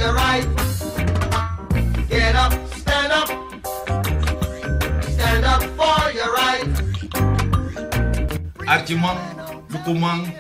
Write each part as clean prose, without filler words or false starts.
your right. Get up, stand up. Stand up for your right. Archimang, Lukumang,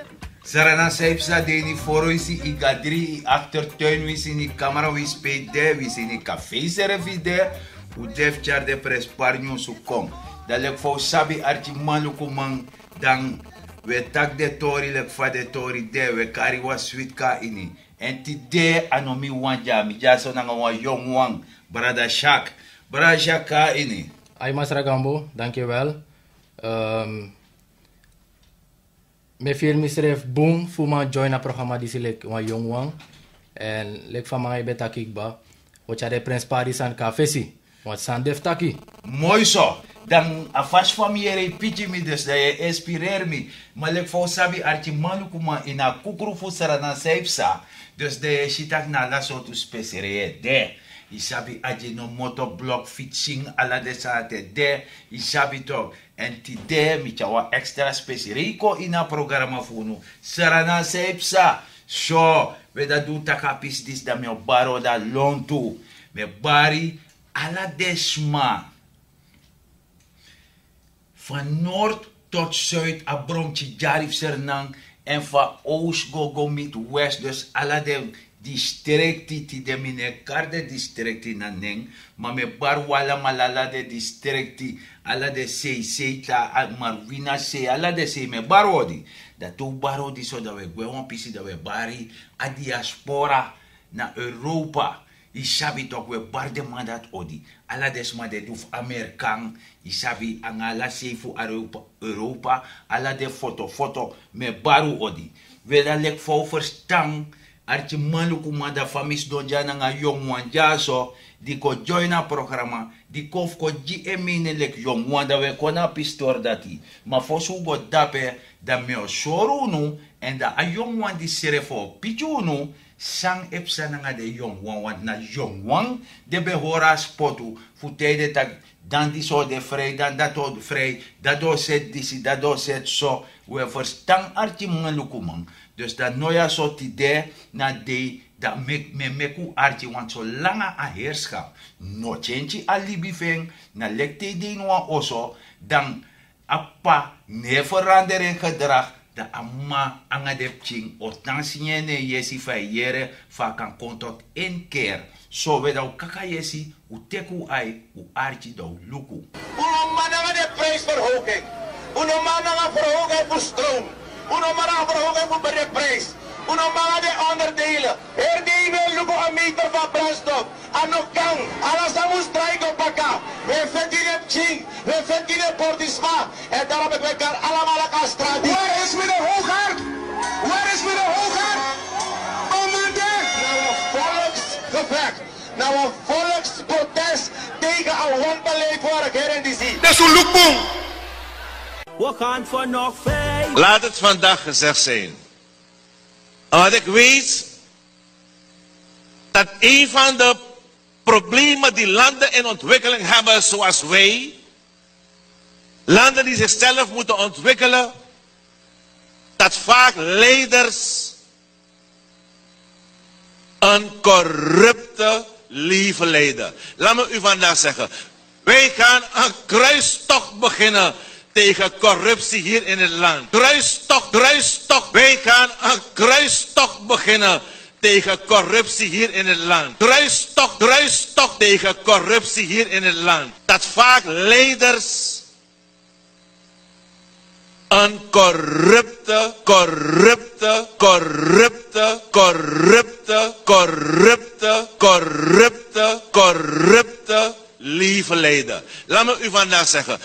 Sarana Saipsa, Deni Foroisi, Igadri, Achtertuin, wisi ni camera, wisi spede, wisi ni café servide, u def char de presparnyo su kom. Dalek fo sabi Archimang Lukumang, dan we tak de tori, lek fa de tori de, we kari wa sweet ka ini. En ti de anomi wanja, mi jaso nanga wa yong wang, Brada Shak. Brada Shak ka ini. Ay Mas Ragambo, dankjewel. Me film misref boom fuma join a programma di silek wa yong wang en lek van mga beta kikba wat de prins Paris an kafesi wat san def taki Mooi zo. Dan afas familiare pichi mi dus da je inspireer mi. Maar lek voor sabi archi manu kuma ina kukuru fu sarana saipsa. Dus da je shitak na la sotu spesere de. Isabi aje no motoblok fietsing ala de sate de. Isabi toch. En ti de mi chawa extra speserico ina programma funu. Sarana saipsa. So, we da do takapis dis da me baro da lontu. Me bari ala desma. Van noord tot zuid, a bromtje jarif sernang. En van oost go met west. Dus alle de districten die de mine karde districten na neng. Maar me bar wala malala de districten. Alle de CC ta marwina C. Alle de C me barodi. Dat to barodi so dat we gewoon pisi dat we bari a diaspora na Europa. Isabi toch we barde mandat odi. Alla desma de duf Amerikaan. Isabi angala sefu Europa. Alla de foto me baru odi. We da lek voor verstang. Archi maluku mada famis donjana nga yong wanja so. Di ko join a programma. Di kof ko ji emine lek yong wanda we kona pistor dati. Ma fosu go dape da meo soru nu. En da a yong wandi sere fo pichu nu. Sang epsa nga de yong wan na yong wan de behora spotu futede tak dan die so de vrij dan dat od vrij dat do set disi dat do set so we verstang arti mga lukumang dus dat noya so tide na de dat me meku arti want so langa a heerschap no change alibi feng na lekte de no oso dan appa ne veranderen gedrag da amma anga depching o tansiye ne yesi fa yere fa kan kontot en keer so we da kaka yesi u teku ai u archi da luku Uno mananga de prijsverhoging. Uno mananga verhoging voor stroom. Uno mananga verhoging voor de prijs. Uno mananga de onderdelen. Herdelen luko een meter van brandstof. Ano kang. Alles aan strijken pakken. We verdienen ching. We verdienen portisma. En daarom heb ik er allemaal aan straat. Waar is meneer Hoogaard? Waar is meneer Hoogaard? Commander. Nou een volksgevecht. Nou een volksprotest tegen een wanbeleid voor ik her in die zie. Dat is een loekboom. We gaan voor nog 5. Laat het vandaag gezegd zijn. Want ik weet dat een van de problemen die landen in ontwikkeling hebben zoals wij, landen die zichzelf moeten ontwikkelen, dat vaak leiders een corrupte leven leiden. Laat me u vandaag zeggen, wij gaan een kruistocht beginnen tegen corruptie hier in het land. Kruistocht. Wij gaan een kruistocht beginnen tegen corruptie hier in het land. Kruistocht tegen corruptie hier in het land. Dat vaak leiders een corrupte leven leiden. Laat me u vandaag zeggen,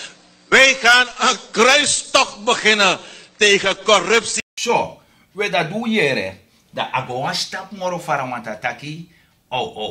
wij gaan een kruistocht beginnen tegen corruptie. so we da du yere da ago stap moro faramata taki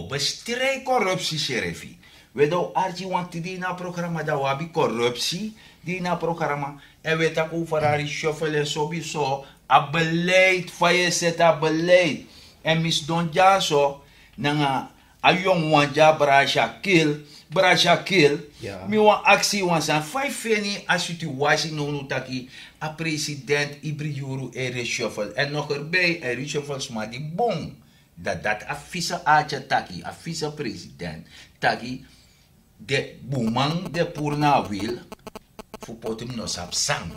bestrijd corruptie sherifi we do archi want di na programma da wabi corruptie di na programma en we taku farari shuffle sobi so a beleid faye set a beleid en mis don jaso nanga ayong wanja Brasha kill. Ja. Mi wan actie wan san 5 feni as u ti wasi no taki a president Ibri Juru reshuffle en nog erbij reshuffles maar die bon dat a vice-aatje taki, a vice-president, taki, de boeman de purna wil, voor potem no sap sang.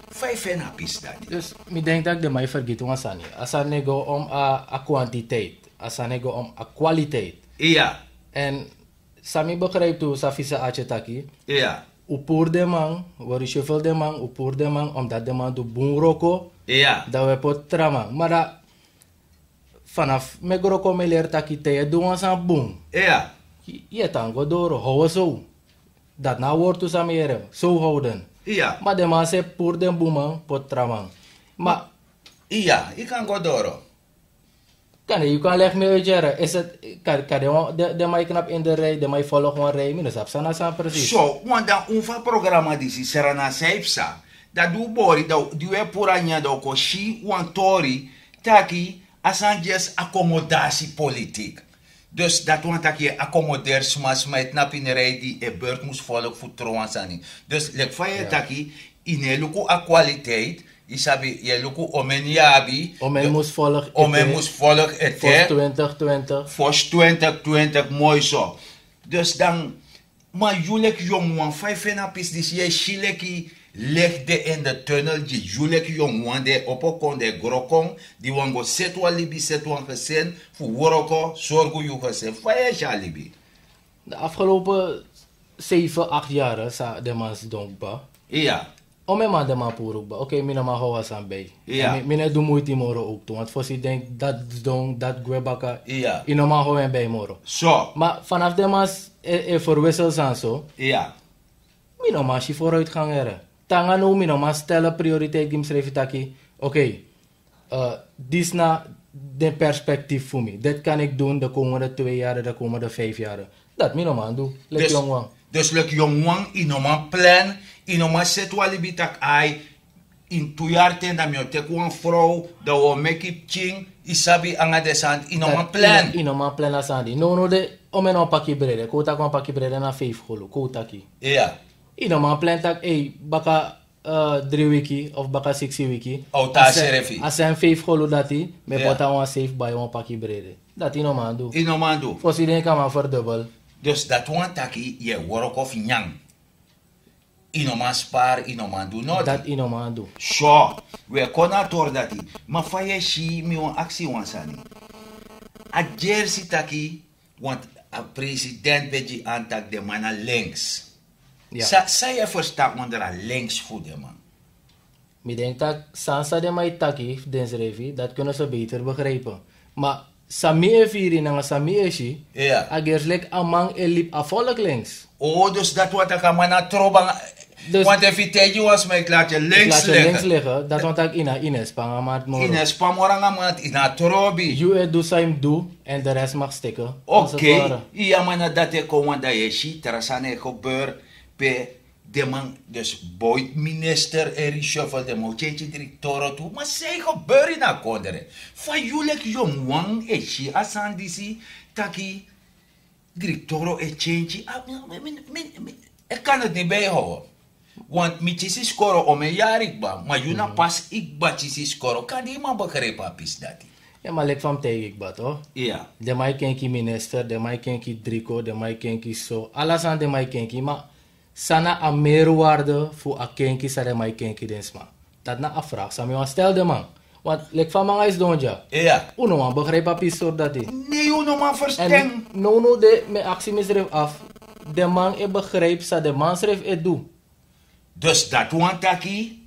5 en apis dat. Dus ik denk dat ik de mij vergeet hoe Asani. Asani go om a kwantiteit. Asani go om a kwaliteit. Ja, En Sami begrijpt hoe Safisa Ache taki. ja, Upur de man, waar je veel de man, upur de man, omdat de man doet boen roko, ja, dat we pot trama. Maar dat vanaf me roko me leer taki te je doen aan boen. ja. Je tango door, hou zo. Dat na wordt dus aan meer, zo houden. Ja, Maar de man zegt pur de boen man, pot trama. Maar ja, ik kan go door. kan je kan leg me uitjaren. Is het, kan de mij knap in de rij, de mij volg een rij, minus absana zijn precies. So, want dan unfa programma disi serana saipsa. Dat du bori, dat du e puranya da ko shi wan tori, taki asan just accommodatiepolitiek. Dus dat want dat je accommodeert smas met napinerij die e beurt moest volgen voor trouwansani. Dus lek van je taki in e luku a kwaliteit, isabi je luku omeniabi, Omen moest volgen. omen moest volgen Voor et 2020. voor 2020 mooi zo. Dus dan, maar jullie jongen, 5 en apis, dus je schileki legde in de tunnel, die jullie jongen, de opokon, de grokon, die wango setwa libi, setwa gezin, voor woroko, zorgo je gezin, vaya libi. De afgelopen 7, 8 jaar sa de mans donkba. Ja, Ome man de man purukba. Oké, mina ma hou aan bij. Ja. Mina doe moeite moro ook toe. Want voor ze denkt dat don, dat gwebaka. Ja. Ino ma hou en bij moro. zo, Maar vanaf de mans verwisseld zijn zo. ja, Mina ma si vooruitgang er. Tanga no mina ma stellen prioriteit die schrijven taki. Oké, dit is na de perspectief voor me. Dit kan ik doen de komende 2 jaar, de komende 5 jaar. Dat mina ma doen. Let dus, jongwan. dus lek jongen, inoman plan, inoman setwa libi tak ai, in 2 jaar ten dat je tek een vrouw, dat we make it ching, isabi anga desant, inoman plan. Ino man plan asandi. No de omen on paki brede. Kota kon paki brede na 5 golo. Kota ki. Ja, Ino man plan tak baka 3 wiki of baka 6 wiki. Auta serefi. Asen 5 golo dati. Me Ja. pota on safe by on paki brede. Dat ino man do. inoman do. Fosi den kan man verdubbel. Dus dat one taki, je work of nyang. Inoman spar, inoman do not. Dat ino man do. Sure, we kona tor dati. Ma faye shi mi on actie wansani. A jersey taki, want a president beji antak de man a links. Ja. Sa je verstaan onder a links voor de man. Mi denk dat sansa de mai taki den zrevi, dat kunnen ze beter begrijpen. Maar sami e viri na sami e shi. Ja. Agers lek amang elip a volk links. Oh, dus dat wat ik aan mijn trobang. Dus- Want even tegen was, maar ik laat je links Laat je links liggen. liggen, dat want ik Ines pangamat moro. In een spamoranga man, in een trobi. You do same do en de rest mag stikken. Oké, ja man, dat ik kom dat je ziet, er is aan gebeur bij de man, dus boy minister en reshuffle de mochetje directeur toe, maar zij gebeur in een kondere. Van jullie jong wang, je asan disi, taki directeur en change, ik kan het niet bijhouden. Want met je scoren om een jaar ik ben, maar je pas ik bat je scoren, kan die man begrijpen apis dat. Ja, maar lek van tegen ik bat hoor. Ja. De mij kenki minister, de mij kenki Drico, de mij kenki zo. Alles aan de mij kenki, maar sana a meerwaarde voor a kenki sa de mij kenki densma. Dat na a vraag, sa me stel de man. Want lek van mij is donja. Ja. Uno man begrijp apis soort dat die. Nee, je nog maar verstaan. En no de me actie misdrijf af. De man e begrijp sa de man schrijf e doe. Dus dat want taki,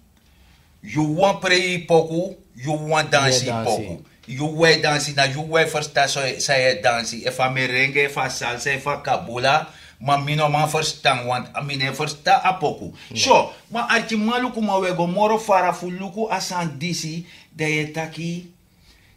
you want pray poku, you want dansi Yeah, dansi. poku. You want dansi na you want verstaan so je dansi. If a merengue, if a salsa, if a kabula, maar mino man verstaan, want mine verstaan a poku. So, maar arti maluku ma wego moro fara fuluku asan disi, de je taki,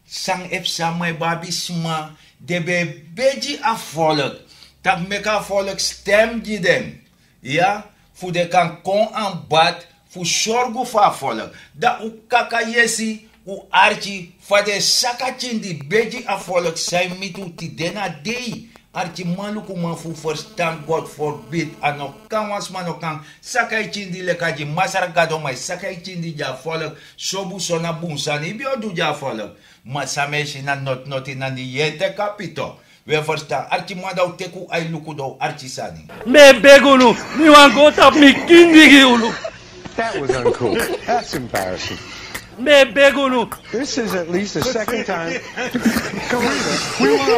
sang epsa my babi sma, de be beji a volk, tak meka volk stem die dem. Ja? Voor de kan kon aan bad, voor zorgen voor volk. Dat u kaka yesi, u archi, voor de sakachin die beji a volk zijn met u ti dena dei. Arti maluku man fu verstand, God forbid. Ano kan was man kan. Sakai chindi lekaji masara gado mai. Sakai chindi ja volk. Sobu sona bunsani. Bio du ja volk. Masameshi na not na niente capito. We verstaan. Arti madau teku ai luku do arti sani. Me begunu, mi wan go tap mi kindi ulu. That was uncool. That's embarrassing. Me begunu. This is at least the second time. Come on, sir. We want to.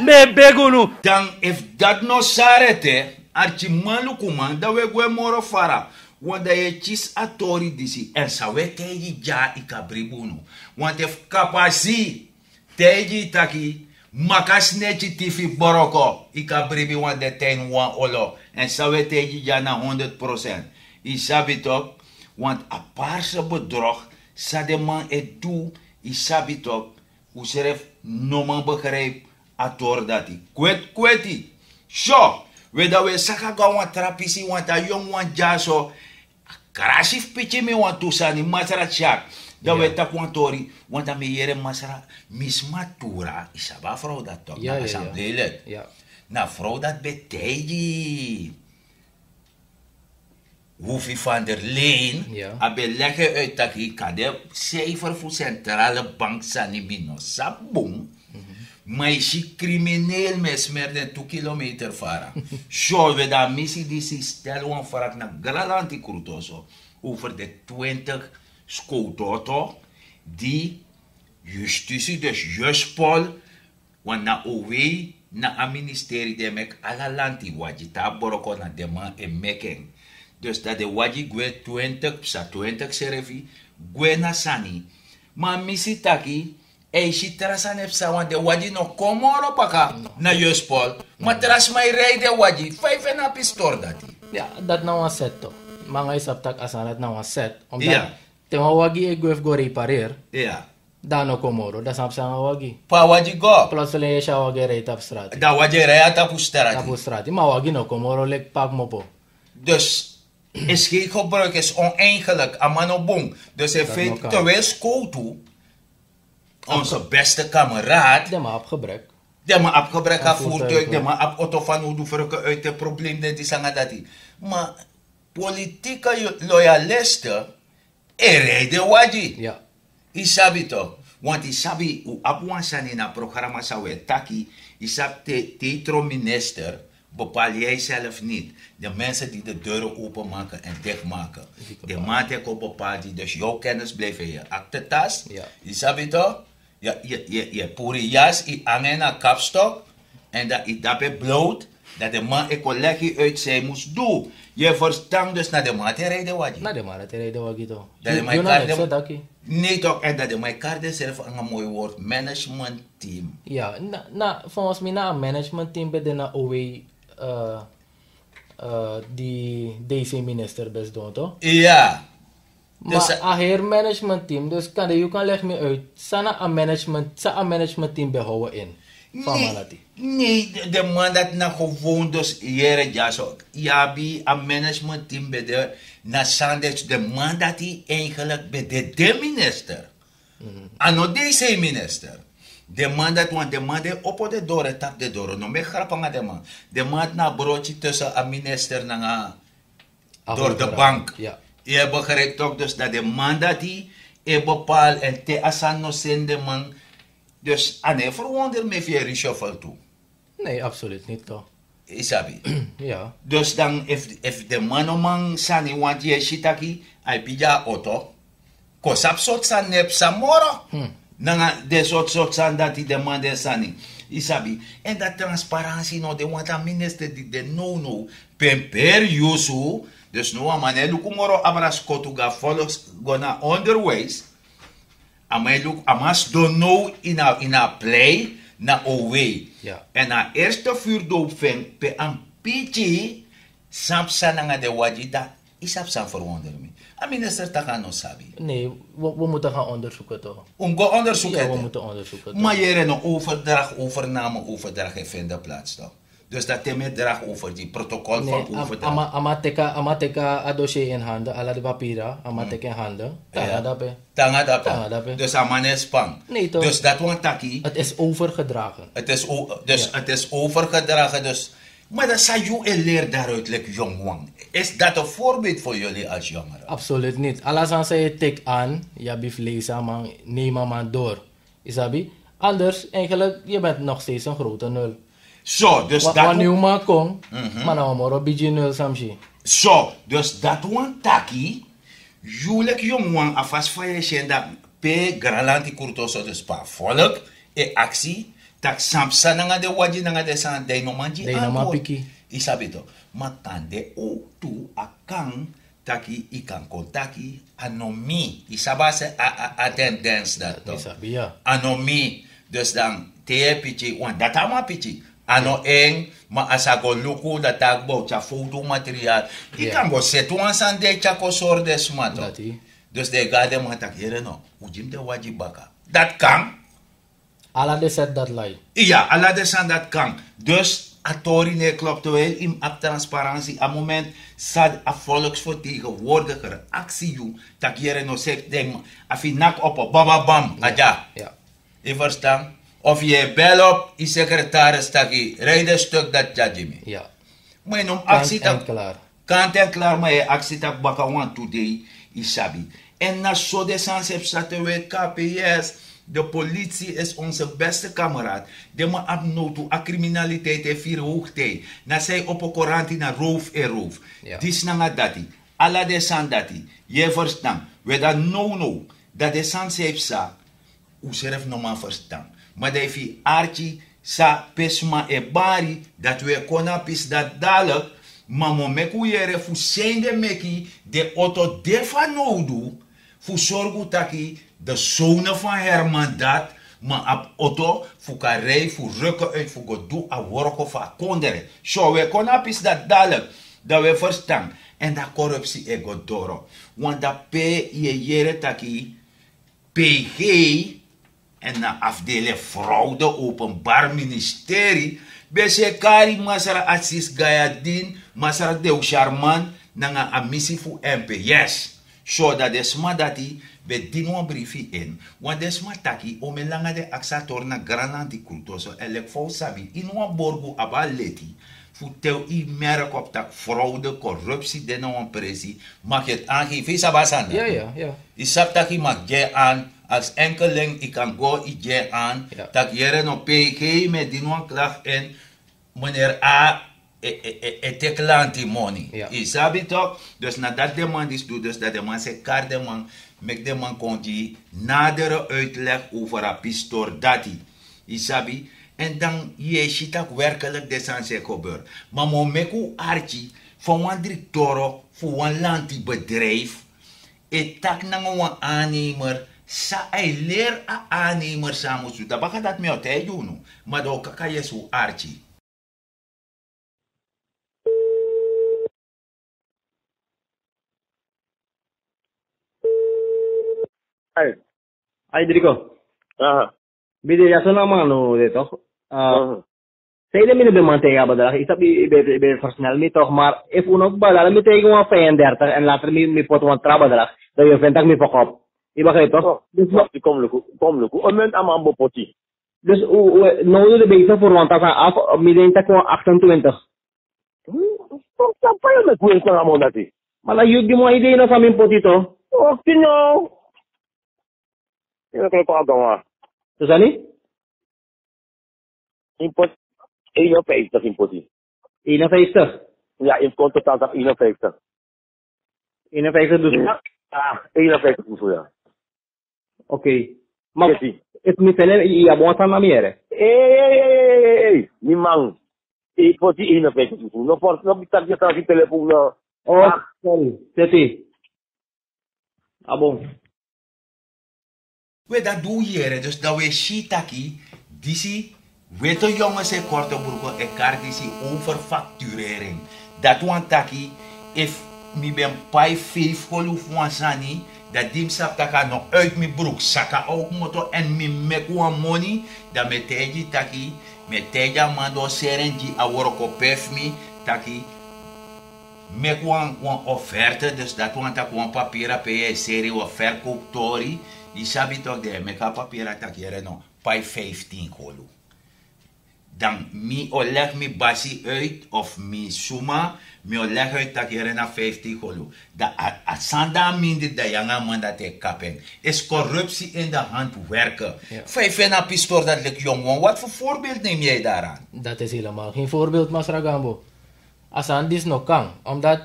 Me begunu. Dan if dat no sarete, archi maluku man, da we gwe moro fara. Wanda ye chis atori disi, en sa we teji ja ikabribuno. Want if kapasi, teji taki, makas nechi tifi boroko, ikabribi wan de ten wan olo. En sa we teji ja na 100%. Isabitok, want a paarse bedrog, sa de man et doe, isabitok, useref no man begrijp, ator dati. Kweti. Sho, we da we saka ga wan trapisi wan ta yong wan jaso, karasif pichi me wan tusani masara chak. Da we tak wan tori, wan ta me yere masara mismatura, isaba vrouw dat toch, na assembleelid. Ja. Na vrouw dat beteji. Hoefie van der Leen, Ja. abe leggen uit dat ik kade cijfer voor centrale bank sanimino sabong. Maar is crimineel mes meer dan 2 kilometer varen. Zo we daar missie die zich stellen voor naar Galanti Kurtoso over de 20 scototo die justitie dus juspol want na OW na a ministerie de mek alalanti wajita boroko na dema e meken. Dus dat de waji gwe 20 serefi gwe na sani. Ma misi taki si terasan epsa wan de waji no komoro paka na juspol. Ma teras mai rei de waji 5 na pistor dati. Ja, dat nou een set toch. Mga isap tak asan dat nou een set. Omdat Ja. tema wagi e gwef go repareer, Ja. dan no komoro, dat snap sa wagi. Pa waji go. Plotseling je siya wagi rei tap straat. Da waji rei ata pusterati. Tapu straat. Ma wagi no komoro lek pak mo po. Dus is geen gebruik, is oneigenlijk. Amano bong. Dus in Dat feite, nog kan. terwijl Skotu, onze beste kameraad, De ma op gebrek. die maar afgebrek Een haar voertuig, voertuig, die ja. maar op auto van hoe verrukken uit het probleem dat die zeggen dat die. Maar politieke loyalisten, rijden waji. Ja. Isabi toch? Want isabi, u apuansan in een programma zou taki, isabi tetro minister, bepaal jij zelf niet. De mensen die de deuren openmaken en dichtmaken. De maatregel bepaalt die, dus jouw kennis blijft in je aktetas. Ja. Isabi toch? Je puri jas, je hangen naar kapstok, en dat je daarbij bloot, dat de man een collectie uit zij moest doen. Je verstand dus naar de maatregelen wat je. Na de ma dat rei de wagi toch. Dat de Yun mij ang next daki. Nee toch, en dat de mij kaart zelf een mooi woord, management team. Ja, volgens mij na een management team bij de na OW die DC minister best doen toch? Ja. Maar Dus, a her management team, dus kan je kan leg me uit, sana een management team behouden in. Van Malati. nee, de man dat na gewoon dus jere jaso. Ja, bi een management team bij de na Sanders, de man dat hij eigenlijk bij de minister. Ano deze minister. De man dat want de man de op de dore tap de dore. No me grapanga de man. De man na broodje tussen een minister na door de bank. Ja. Je begrijpt toch dus dat de man dat die bepaalt en te asan no zende man. Dus ane verwonder me via reshuffle toe. Nee, absoluut niet toch. Isabi. Ja. Dus dan if de man o man sani want je shitaki ai pija auto. Kosap sot san nep samoro. Nanga de sot san dat die de man de sani. Isabi. En dat transparantie no de want a minister die de no pemper yusu. Dus no amane lukumoro abras kotuga follows gonna underways. Amas don't know in a play na OW. Ja. En na eerste vuurdoop veng pe an pichi samsa nga de wajida isap san verwonder me. A minister taka no sabi. Nee, we moeten gaan onderzoeken toch. Go onderzoeken. Ja, we moeten onderzoeken toch. Maar jere no overdracht, overname, overdracht heeft vinden plaats toch. Dus dat hij met draag over die protocol van overdracht. Amateka a dossier in handen, ala de papieren, amateka in handen. Tanga dape. Dus amane spang. Nee toch? Dus dat want taki. Het is overgedragen. Het is overgedragen. Dus, maar dat zou je leer daaruit, like jongwang. Is dat een voorbeeld voor jullie als jongeren? Absoluut niet. Alles zei je tik aan, je bent lezen, man, neem maar door. Isabi? Anders, eigenlijk, je bent nog steeds een grote nul. Zo, dus dat... Wanneer je maar komt, maar nou maar op beetje nul samshi. Zo, dus dat want taki. Jullie jongwang afas van je zijn dat pe gralanti kurtoso dus pa volk e actie. Tak samsa nanga de waji nanga de san de no manji piki. Isabi to. Maar kan de o tu akang taki ikan kontaki anomi. Isaba se attendance dat to. Isabi ja. Anomi. Dus dan te pichi wan datama pichi. Ano eng ma asago luku dat tagbo cha foto materiaal. Ikan go setu ansan de cha ko sorde smato. Dus de gade ma tak here no. Ujim de waji baka. Dat kan. Alla de set dat lai. Ja, alla de san dat kan. Dus atori ne klopt wel in op transparantie. A moment sad a volksvertegenwoordiger actie you tak here no zegt ding afi nak op bababam aja. Ja. Je verstaan? Of je bel op je secretaris taki rijd een stuk dat judge. Ja. Maar je noemt actie tak klaar. Kant en klaar, maar je actie tak baka want today isabi. En na zo de sans heb zaten we KPS. De politie is onze beste kameraad. De ma abnotu a criminaliteit e vier hoogtij. Na zij op een korantie na roof en roof. Dis na dati. Alla de san dati. Je verstaan. We dat no. Dat de sans heeft sa. Hoe zelf nog maar verstaan. Maar dat je archi sa pesma e bari. Dat we konapis dat dadelijk. Maar mo meku yere fu sende meki. De auto defa nodu. Fu zorgu taki. De zonen van Herman dat, maar op auto, voor karij, voor rukken uit, voor go doen, a worko, voor a kondere. Zo, we konden is dat dadelijk, dat we verstaan. En dat corruptie is go doro. Want dat P, je jere taki, PG, en na afdeling fraude, openbaar ministerie, bese kari masara assis gayadin, masara de charman, na a missie voor MPS. Zo, dat is maar dat die, we dienen briefie in. Want desma taki ome langa de aksator na grananti kultoso elek fo sabi inwa borgo aba leti fu teu I merk op tak fraude, corruptie de no presi mag het aangeven sabasanda. Ja. Isap taki mag je aan als enkeling ik kan go I je aan tak jere no PK met dienen klag en meneer A et klanti money. Isabi toch? Dus nadat de man is doet, dus dat de man se kar de man mek de man konti nadere uitleg over a pistor dati. Isabi. En dan je ziet ook werkelijk de sanse gebeur. Maar mo meku archi van een directeur voor een landbedrijf. Et tak na een aannemer. Sa ay leer a aannemer samen zo. Dat baka dat me uit hij doen. Maar dan kan je zo archi. Ay, Drico. Bide ya sana mano de toch. Saya de mine bemantega badala. Isa be personal mi toch, maar if uno badala mi tegen een 35 en later mi pot een tra badala. Dat je vindt dat mi pokop. Iba kayo toch? Dus kom luku. Een moment aan mijn bopoti. Dus nou de bezig voor want dat af midden tak 28. Wat pa je met hoe kan amon dati? Maar la yug di mo idee na sa min potito. Oh, tino. Ik kan het Dus ani? Import 51 importie. 51? Ja, in totaal 51. 51 dus? Ja, 51 dus ja. Oké. Maar het niet alleen, je hebt wat aan meer. Hey, die man. Ik word die 51 dus. Nog dat je kan die telefoon. Oh, sorry. Zet bon. We dat doen hier, dus dat we shitaki, disi, we to jongens en korte broeken en kardisi overfacturering. Dat want taki, if mi ben pai faithful of wansani, dat dim sap taka no uit mi broek, saka ook moto en mi meku money, dat me teji taki, Meteja mando serenji a worko pefmi taki mek wan offerte, dus dat want tak wan papiera pe je serie wa verkooptori. Die sabi toch de meka papiera tak jere no pai 15 kolu. Dan mi oleg mi basi uit of mi suma mi oleg uit tak jere na 50 kolu. Da asanda mindi da yanga man dat te kapen. Is corruptie in de hand werken. Ja. 5 en een pistool dat lik jong. Wat voor voorbeeld neem jij daaraan? Dat is helemaal geen voorbeeld, Masra Gambo. Asan dis no kan, omdat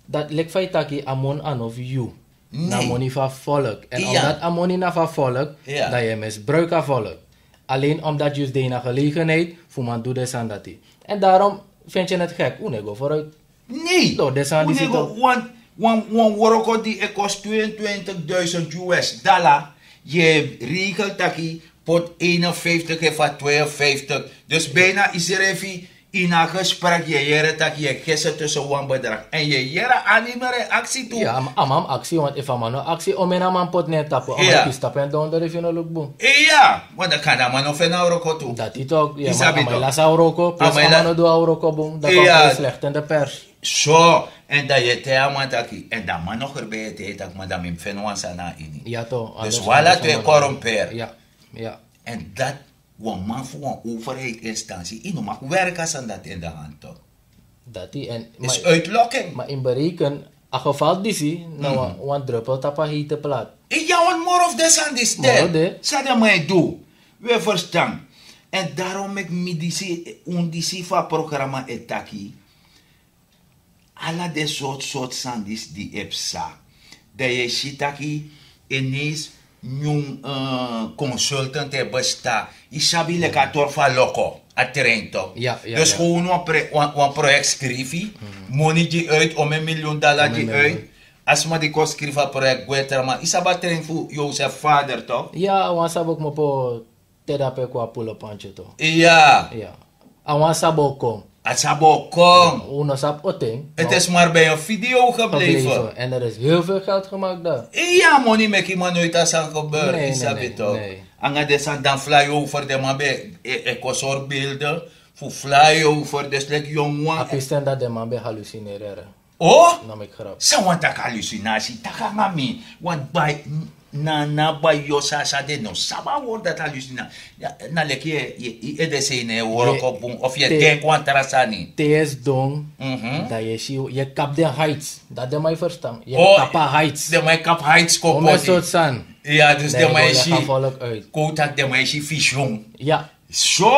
dat lek feitaki amon an of you. Nee. Na money van volk. En Ja. omdat amoni na van volk, Ja. dat je misbruik aan volk. Alleen omdat je de gelegenheid, voor man doet des aan dat die. En daarom vind je het gek. Hoe go vooruit? Nee. No, des aan die zit op. Wan woroko die kost $22,000. Je regelt taki pot 51 en 52. Dus bijna is er even in een gesprek je jere tak je kiezen tussen wan bedrag. En je jere animere actie toe. Ja, amam actie, want if amano actie, om en amam pot net tappen. Ja. Om het stappen en dan de review no look boom. Ja, want dan kan dat man of een euro toe. Dat is toch, ja, Isabi maar toch? las Auroko, plus Amai la- amano do Auroko boom. Dat Ja. komt slecht in de pers. Zo, en dat je te amantaki. En dat man nog erbij te eten, maar dat men fenwan sana ini. Ja toch. Dus anders- wala anders- te corromper. Ja, ja. En dat, wan man voor een overheidsinstantie, ino mag werken aan dat in de hand toch. Dat die en Is maar, uitlokking. maar in bereken, a geval disi, nou wan druppel tapa hete plat. Ja, want more of this and this More of there. that. Zat mij doen. We verstaan. En daarom ik me disi van programma etaki. Alla de soort sandis die epsa. Dat je shitaki ineens een consultant besta. Isabi leka torfa loco. A Trento. Ja, ja, dus ja. gewoon een project schrijven. Money die uit om $1 miljoen die uit. Als maar die kost schrijven project beter. Maar isaba train voor Jozef vader toch? Ja, wan sabok mo po tedape kwa pulo pancho to. Ja. Ja. Awan sabok kom. Asabo kom. Uno sap oteng. Het is maar bij een video gebleven. En er is heel veel geld gemaakt daar. Ja, money make iemand nooit als aan gebeurt. Nee, Isabi nee, toch? nee. Anga desan dan flyover de maar bij ekosor beelden. Voor flyover. Dus like jong wan. Apisten dat de man be hallucineren. Oh? Nam ik grap. Sa wan tak hallucinatie. Taka ngami. Want bij na bij yosa sa de no. Saba woord dat hallucinatie. Ja, na lek je edese ne worok op boom. Of je Te- denk wan terasani. TS dong. Mhm. Dat je zie, je kap de heights. Dat de mij verstaan. Je Oh, kappa heights. De mij kap heights Om een soort kopoti. san. Ja, dus Dat de je go meisje. leggen volk uit. Kotak de meisje vision. Ja. Zo!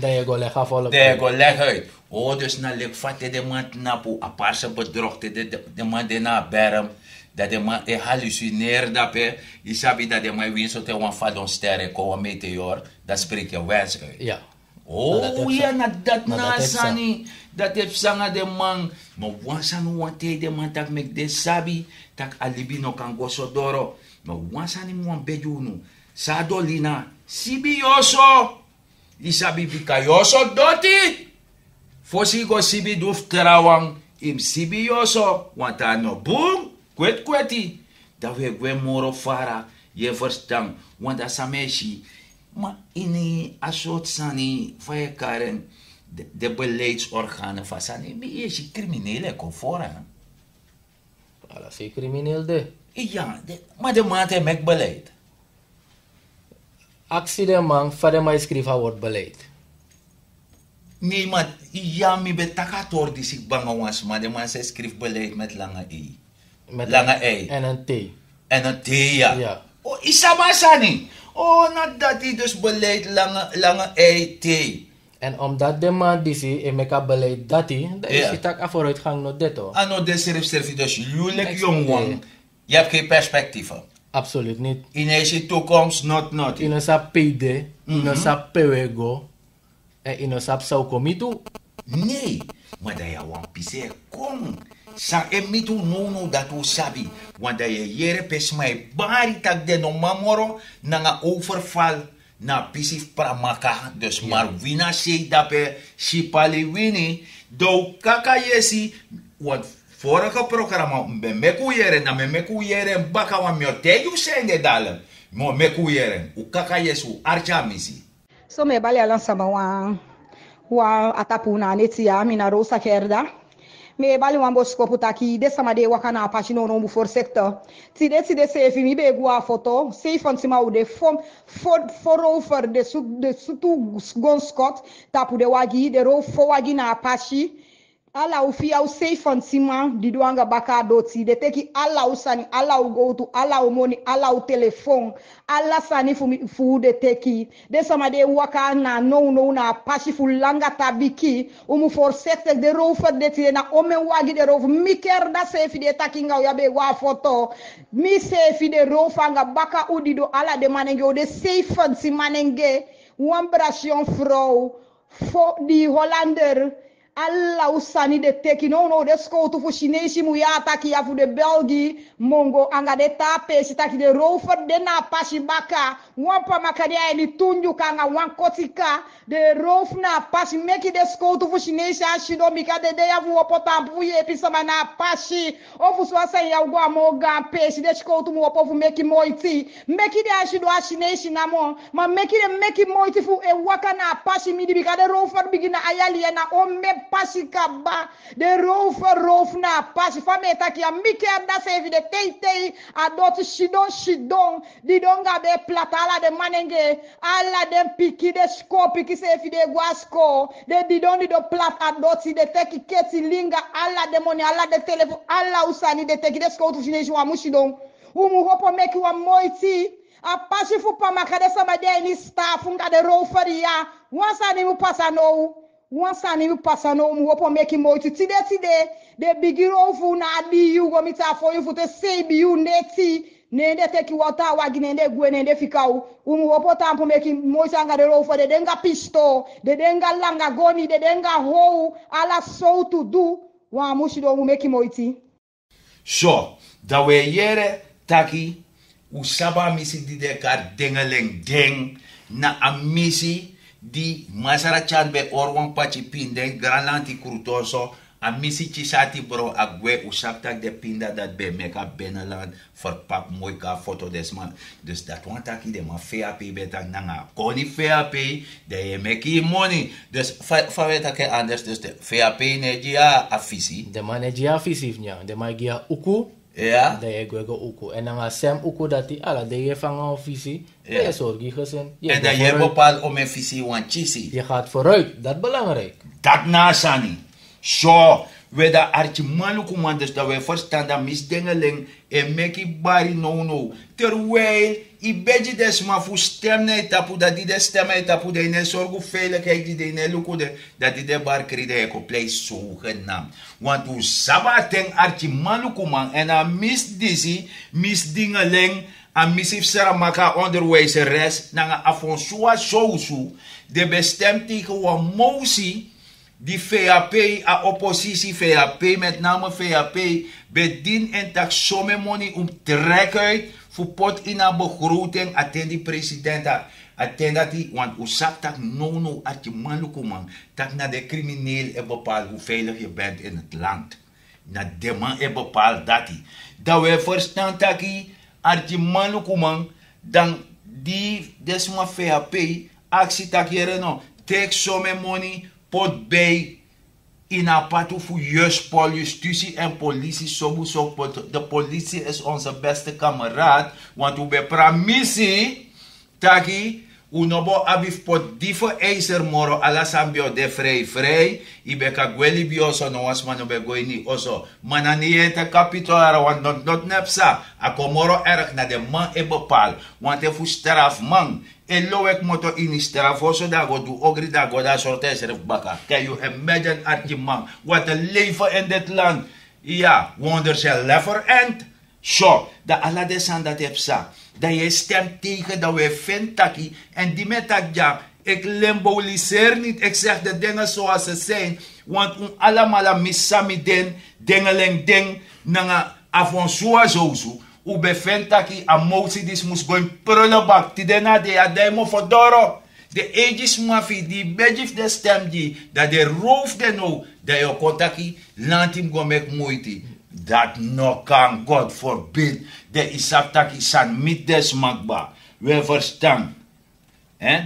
Dat je go leggen volk De uit. go leg uit. Oh, dus na lek vatte de man napu aparse bedrogte de man de na berm. Dat de man hallucineert dat pe. Je sabi dat de man wint zo te wan fadon sterren ko wan meteor. Dat spreek je wens uit. Ja. Oh, dat heb ja, ze- na dat na dat heb ze. nasani. Dat heeft sanga de man. Maar wansanu wante de man tak mek de sabi. Tak alibi no kan go so doro. Maar wansani mo wan bejunu. Sadolina. Sibioso. Die sabi bikayoso doti. Fosi go sibi duf terawang. Im sibioso. Want ano boom. Kweti. Dat we gwe moro fara. Je verstaan. Want dat sameshi. Maar in een soort sani van je karen, de beleidsorganen van sani, is je criminele conform. Alles is crimineel de. Ja, maar de man heeft met beleid. Actie de man, verder mij schrijven wordt beleid. Nee, maar ja, mi betakator die zich bang was, maar de man schrijft beleid met lange E. Met Lange een- E. En een T. En een T, ja. Ja. Oh, isaba sani. Oh, nou dat hij dus beleid lange E, T. En omdat de man die zie, en meka beleid dat hij, dan is Ja. het ook vooruitgang nog dit hoor. Ano de schrijft dus jullie Ex- jongen. Je hebt geen perspectieven. Absoluut niet. In deze toekomst, not. Ino sa PD, ino sa pewego, en ino sa saukomitu. Nee, maar dat je wan pise kom. Sa emitu no dat u sabi. Want dat je jere pes mij bari tak de no mamoro na nga overval na pisif pramaka. Dus maar wina se dape shipali wini. Do kaka yesi. Want vorige programma me meku yere na me meku yere baka wan mio te you sende dalen. Mo meku yere. U kaka yesu archa misi. So me bali alan sama wa atapuna netia mina rosa kerda. Me bali wan bosko putaki de sama de wakana apache no mu for sector. Tide se fi mi be gua foto, se fantima u de for over de sutu gon scott tapu de wagi de ro fo wagi na apache. Ala ufi au safe fantima diduanga baka doti de teki ala usani ala u go to ala u money ala u telephone ala sani fu de teki de sama de waka na no na pashi fu langa tabiki umu for sector de rover de ti na ome wagi de rover miker da safe de takinga ya be wa photo mi safe de rofanga baka udido ala de manenge o de safe fantima manenge wambration vrouw for die Hollander alla usani de teki no de scout fu Chinese mu ya taki ya fu de Belgi mongo anga de tape si taki de rover de na pashi baka wampa makari ya ni tunju kanga wan kotika de rof na pashi meki de scout fu Chinese a shido mika de ya fu opota pu ye pi sama na pashi ofu so asa ya ugwa moga pe si de scout mu opo fu meki moiti meki de a shido a Chinese na mo ma meki moiti fu e waka na pashi midi bika de rover bigina ayali na o me pashi kaba de rof na pashi fame taki ya miki anda se de tei adot shidon di donga be platala de manenge alla de piki de scope ki se de guasco de di don di do plat adot de teki keti linga alla de money alla de telephone alla usani de teki de scope chinese wa mushidon umu hopo meki wa moiti a pashi fu pa makade sama de ni staff nga de roferia wansani mu pasano wansani mi pasano mu wopo meki moiti tide de bigiro fu na adi you go mita for you fu te say bi you neti nende teki wata wagi nende gwe nende fikau umu wopo tampo meki moiti anga de rofo de denga pisto de denga langa goni de denga hou ala so to do wa mushido mu meki moiti so da we yere taki usaba misi di de kar dengaleng deng na amisi di masara chanbe orwan pachi pinde granlanti krutoso a misi chisati bro agwe usapta de pinda dat be meka benaland verpak mooi ka foto desma dus dat want taki de ma FAP beta nanga koni FAP de meki money dus faveta ke anders dus de FAP negia afisi de manegia afisi nya de magia uku ja de gwego uku en dan sem uku dati ala de je van officie je zorgi gezin en dan je bepaalt om een visie want chisi je gaat vooruit dat belangrijk dat na sani so we da archi maluku man dus dat we verstaan dat misdengeling en meki bari no terwijl i beji des ma fu stemne tapu dat die de stemme tapu de ne zorgu veiligheid die de ne luku de dat die de bar kride eko play so genam want u sabaten archi maluku man en a misdingeling a misif saramaka onderwijzeres nanga afonsua shousu de bestemd wa motie die FAP, a oppositie FAP, met name FAP, bedien en tak somme money trek uit voor pot in een begroting, attend die president, attend dat die, want usap tak no, at je maluku man, tak na de crimineel en bepaal hoe veilig je bent in het land. Na de man en bepaal dat die. Dat we verstaan taki, at je maluku man, dan die desma FAP, actie tak hier no, take somme money, pot bij in apatu voor justitie en politie so de politie is onze beste kameraad want we hebben permissie taki unobo abif pot difo eiser moro ala sambio de vrij ibe ka gweli bioso no was mano be goini oso mananie te kapitola want not nepsa akomoro erg na de man e bepaal want e fu straf man en loek moto in strafo da go do ogri da go da sorte serf baka can you imagine artje what a leven in dit land ja wonder shall never end so da ala de san dat epsa dat je stemt tegen dat we vindt taki en die met tak ja ik limboliseer niet ik zeg de dingen zoals ze zijn want allemaal misami den dengeling ding nanga avonsua zozo u bevindt taki a motie dis mus go in prullenbak ti dena de ademo fodoro de aegis mafi di bejif de stem di dat de roof de no dat je kontaki lantim go mek moeite dat no kan God forbid de isap taki san mit des magba we verstaan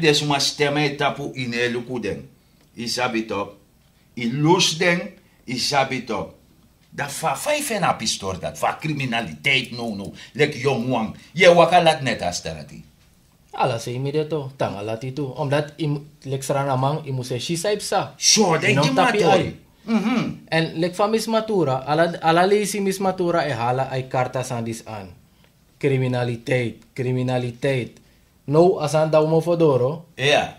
Dus maar stemmen tapu in eluku den. Isabi toch? Ilus den, isabi toch? Dat va vijf en apistor dat. Va criminaliteit no. Lek jong wang. Je wakalat net as terati. Ala say mi deto, tanga lati tu. Omdat lek saranamang imuse shisaip sa. So, dat je matori. En lek fa Miss Matura, ala leisi Miss Matura hala ay karta sandis an. Criminaliteit. No, asan daw mo fodoro,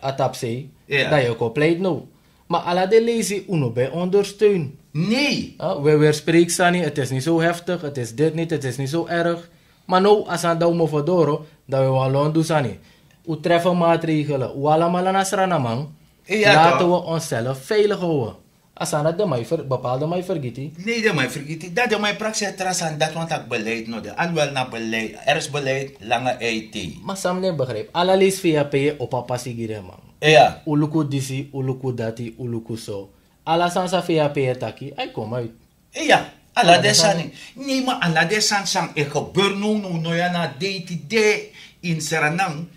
atap say, dayo ko pleit no. Maar ala de leisi uno bij ondersteun. Nee. We spreken sani, het is niet zo heftig, het is dit niet, het is niet zo erg. Maar nou, asan daw mo fodoro, dat we wel doen sani. U treffen maatregelen, u allemaal nasranamang, laten we onszelf veilig houden. Asana de mij bepaalde mij vergeten. Nee, de mij vergeten. Dat de mij praxis trasan dat want ik beleid no de. Alwel na beleid, er is beleid lange IT. Maar sam ne begrijp. Alla lees via pe op papa sigire man. Ja. Uluku disi, uluku dati, uluku so. Alla sansa via pe taki, ay kom uit. Ja. Alla desani. Nee, maar alla desan sang e gebeur no ya na day in Seranang.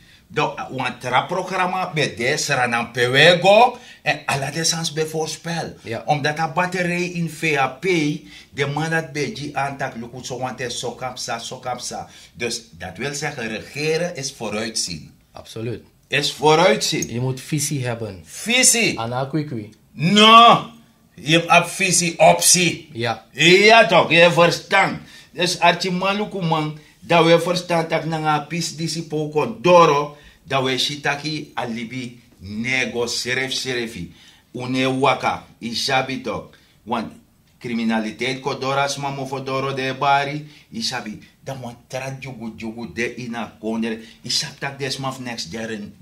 Want het programma bij de Seranang Pewego en alle desans bij voorspel. Ja. Omdat de batterij in VAP, de man dat bij die aantak lukt zo, want het is sokapsa. Dus dat wil zeggen, regeren is vooruitzien. Absoluut. Is vooruitzien. Je moet visie hebben. Visie. Ana kwikwi. No. Je hebt visie optie. Ja. Ja toch, je verstand. Dus als je man dat we verstaan dat na pis disipoko doro dat we shitaki alibi nego serefi une waka isabi tok want criminaliteit ko doras mamo fodoro de bari isabi dat man jugu de ina konder isap tak des maf next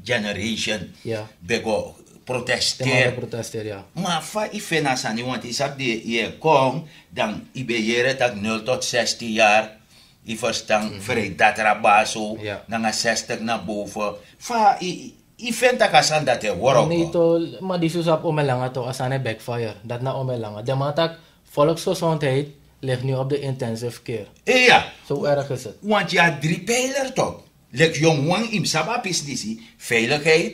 generation bego protesteer ja. Maar fa ifena sani want isap de je kom dan ibeyere tak 0 tot 16 jaar I verstaan vrij dat rabaso, na 60 naar boven. Fa, I vindt dat asan dat hij worok. Nee, to, maar die susap omelanga to asane backfire. Dat na omelanga. De matak volksgezondheid ligt nu op de intensive care. Ja. Zo erg is het. Want ja, 3 pijler toch. Lek jong wang im sabapis disi. Veiligheid,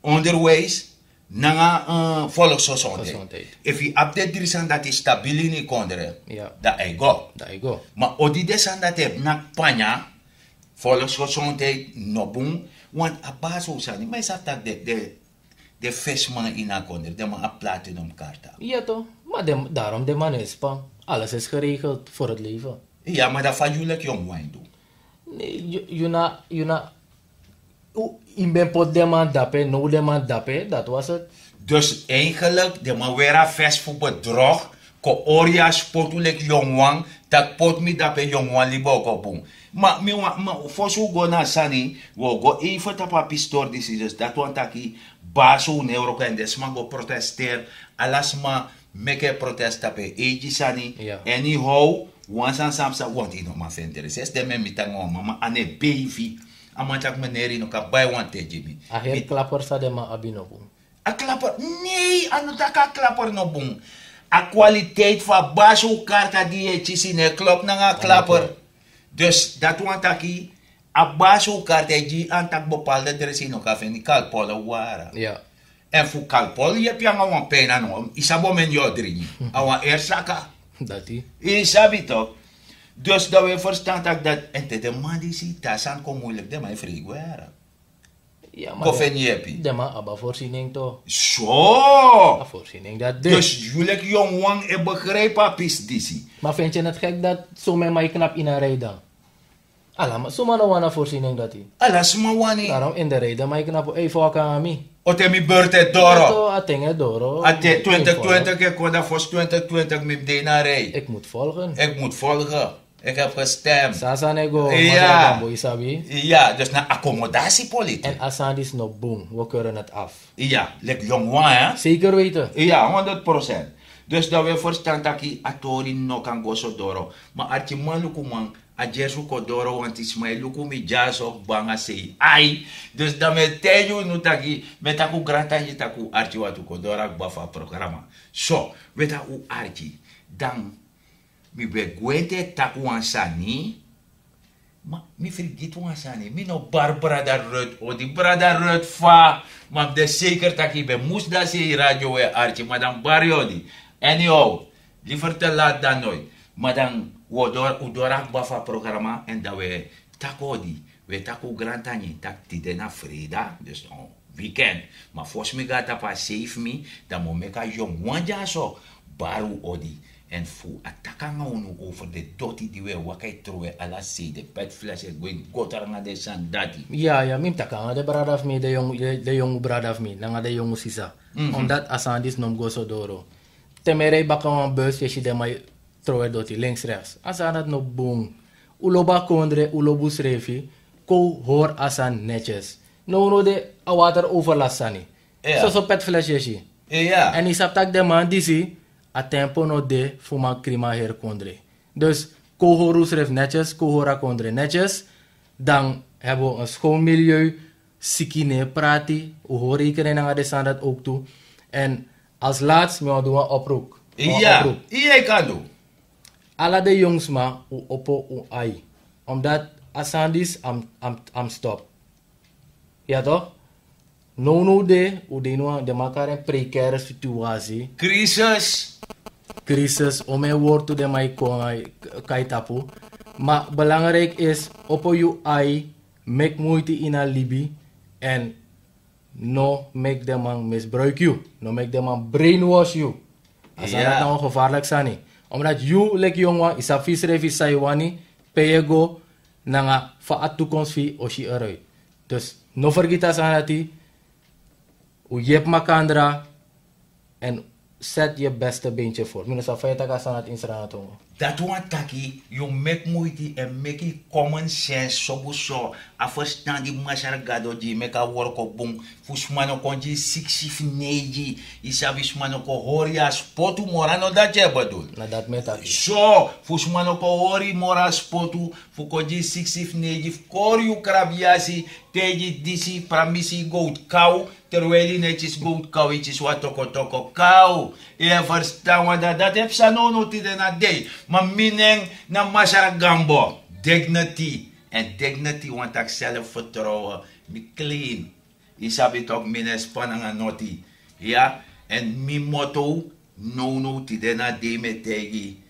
onderwijs, na volksgezondheid. If je update dirisan dat is stabiel in die kondere, dat I go. Maar odi desan dat heb na panya, volksgezondheid no boom, want abaso sani, maar is dat de vismannen in die kondere, de man a platinum karta. Ja toch, maar daarom de man is pa. Alles is geregeld voor het leven. Ja, maar dat van jullie jong wijn doen. Nee, you na in ben pot de man dape, no de man dape, dat was het. Dus eigenlijk, de man weer vest voor bedrog, ko oria sportulek jongwang, dat pot mi dape jongwang libo kopung. Maar voor zo go na sani, we go even tapa pistor decisions, dat want aki baso neuro kan desma go protesteer, alasma meke protest tape eji sani, anyhow, wansan samsa want ino ma fenteres, de me mitango mama ane baby. Amantak meneri no ka bay wante jimi. Aher klapper sa de ma abino bung. A klapper? Nee, ano taka klapper no bung. A kwaliteit van baso karta die je chisi ne klop na nga klapper. Dus dat wantaki a baso karta die antak bepaalde dresino ka feni kalpola wara. Ja. En fu kalpol je pia nga wan pena no, isabo men yodrini. Awan ersaka. Dati. Isabi toch? Dus dat we verstaan dat en de man die ziet, dat is aan moeilijk, de man vrij waren. Ja, maar de man abba voorziening toch? Zo! A voorziening dat dus jullie jong wang en begrijpen pis disi. Maar vind je het gek dat zo met mij knap in een rijden? Alla, maar zo man wana voorziening dat hij. Alla, zo wani. Daarom in de rijden, maar ik knap even ook aan mij. Ote mi beurte doro. Atenge doro. Ate 2020 ik kon dat voor 2020 met de naar rij. Ik moet volgen. Ik moet volgen. Ik heb gestemd. Sasa nego. Ja. Isabi. Ja, dus naar accommodatiepolitiek. En Assan is nog boom. We keuren het af. Ja, like jong wan, hè? Zeker weten. Ja, 100%. Dus dat we verstaan dat je atori no kan go so doro. Maar als je man luku man, a jesu ko doro want is mij luku mi jaso banga sei. Ai, dus dat me teju no taki, met aku granta je taku archi watu ko dora bafa programma. So, weta u archi, dan mi be gwete taku ansani, Maar mi vergeet was aan mi no bar brother Rut o die brother Rut fa maar de zeker dat ik ben moest dat ze radio e archie maar dan bar jodi anyhow liever te laat dan nooit maar dan we door bafa programma en dat we takodi we tako grantani tak tide na freda dus on weekend maar volgens mij gaat dat pas save me dan moet meka jong wanja so baru odi en fu atakanga unu over de doti die we wakai troe ala se de petfles e going gotaranga de san dati. Ja, mim takanga de brada of me, de jong brada of me, nanga de jong sisa. Omdat asandis nom go so doro. Temere baka een bus, je de mai troe doti, links rechts. Asanat no boom. Uloba kondre, ulobus refi, ko hoor asan netjes. No de water overlast sani. So petfles je. En isap tak de man disi, a tempo no de fuma krima her kondre. Dus kohorus ref netjes, kohora kondre netjes. Dan hebben we een schoon milieu, sikine prati, we horen iedereen aan de standaard ook toe. En als laatst doen we een oproep. Ja, ik kan doen. Alle de jongens maar opo u ai. Omdat asandis am stop. Ja toch? No de, u de makar een precaire situatie. Crisis, om een woord te de mij kai tapu. Maar belangrijk is, op je ai, make moeite in een libi en no make de man misbruik you. No make de man brainwash you. Als dat nou gevaarlijk zijn. Omdat you, like jongen, is a visrevi saiwani, payego, nanga fa at toekomst fi oshi eruit. Dus, no vergita sanati, u jep makandra en zet je beste beentje voor. Minus feit dat sanat insraat. Dat want taki, you make moeite en make it common sense so a verstaan die masar gado di make a work op boom. Fusmano konji 69 isabismano ko horia spotu morano dat je bedoel. Na dat met so fusmano ko hori mora spotu fu konji 69 korju krabiasi teji disi pramisi goat cow terwijl netjes goat cow is wat toko cow. Je verstaan wat dat heb sanono tide na day. Maar mineng na masara gambo, dignity. En dignity want ik zelf vertrouwen, mi clean. Isabi toch mine spannende noti. Ja, en mi motto, no tide na day me tegi.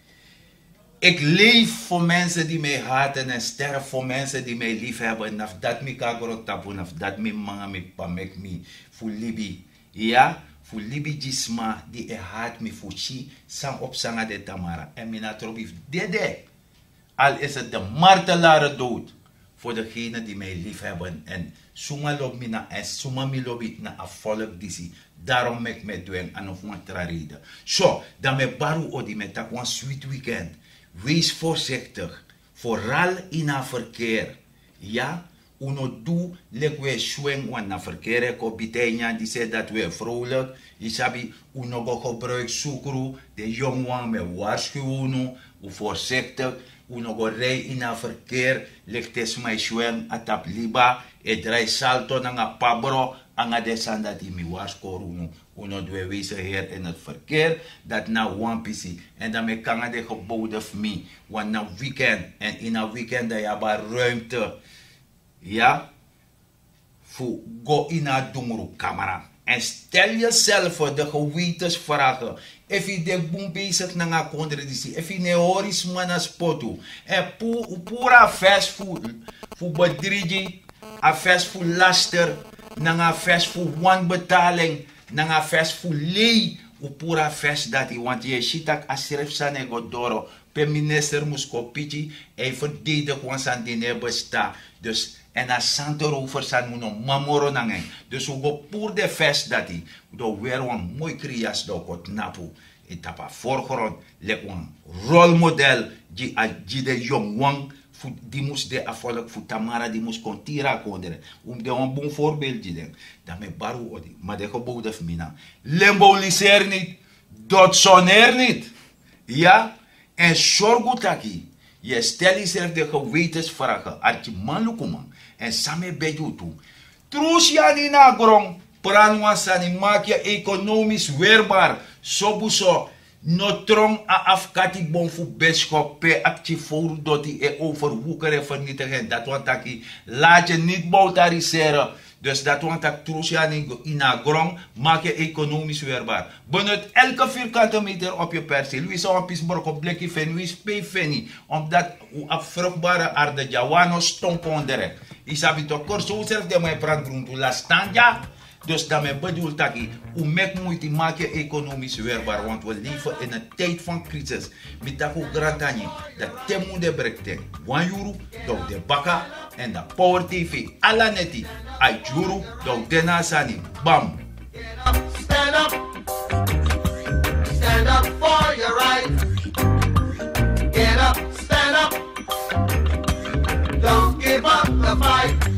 Ik leef voor mensen die mij haten en sterf voor mensen die mij lief hebben. Naf dat mi kagoro tapu, naf dat mi manga mi pamek mi fu libi. Ja. Fu libi jisma die haat me fushi sang op sanga de Tamara. En mina trobief dede. Al is het de martelare dood. Voor degene die mij lief hebben. En suma lob mina en suma mi lobi na a volk disi. Daarom mek me doen aan of een traride. Zo, dan me baru odi met tak een sweet weekend. Wees voorzichtig. Vooral in haar verkeer. Ja? Uno doe lek we swing want na verkeer ko bitenya die zegt dat we vrolijk. Isabi uno go gebruik sukru de jongwan me waarschuwen u voorzichtig. Uno go rij in na verkeer lek tes mai swing atap liba e drai salto na pabro anga desanda die mi waarschuwen uno dwe wezen heer in het verkeer dat na one pc en dan me kanga de geboden of me want na weekend en in een weekend dat je maar ruimte. Ja, voor go in a dungru camera. En stel jezelf voor de gewetensvragen. If je de boom bezig na nga kondredisi. If je ne horis mana spotu. En pura fast food. Voor bedrigi. A fast food laster. Na nga fast food wanbetaling. Na nga fast food lei. Pura fast dati. Want je shitak asiref sane godoro. Per minister muskopici. En verdedig ons aan die nebesta. Dus en als Santo over zijn moet nog mamoro nangen. Dus we gaan voor de fest dat hij. We weer een mooi krias door het napu. In tapa voorgrond. Lek een rolmodel. Die de jong wang. Die moest de afvallig voor Tamara. Die moest kontira konderen. De een bon voorbeeld. Dat me baru odi. Maar de gebouwde mina. Lemboliseer niet. Dotsoneer niet. Ja. En sorgutaki. Je stel jezelf de gewetensvragen. Arti man lukuman. En samen bij jou toe. Trus je niet naar grond. Pranwansani maak je economisch weerbaar. Sobuso. No trong a afkati bon fu beschop pe actie voor doti e overwoekeren vernietigen. Dat want taki laat je niet botariseren. Dus dat want tak trusja in a grond maak je economisch weerbaar. Benut elke vierkante meter op je perceel. Wie zou een pisbrok op blikje fen, wie spee feni. Omdat u afvruchtbare aarde jawano stomp onderen. Isabi to korso zelf de mij praat grond la stanja. Dus daarmee bedoel ik, hoe met moeite maak je economisch weerbaar, want we leven in een tijd van crisis. Met dat ook grantanje, dat temu de brekte, one euro, door de baka en de Power TV, alla neti, ai euro, door de nasani, bam. Stand up, stand up for your right. Get up, stand up, don't give up the fight.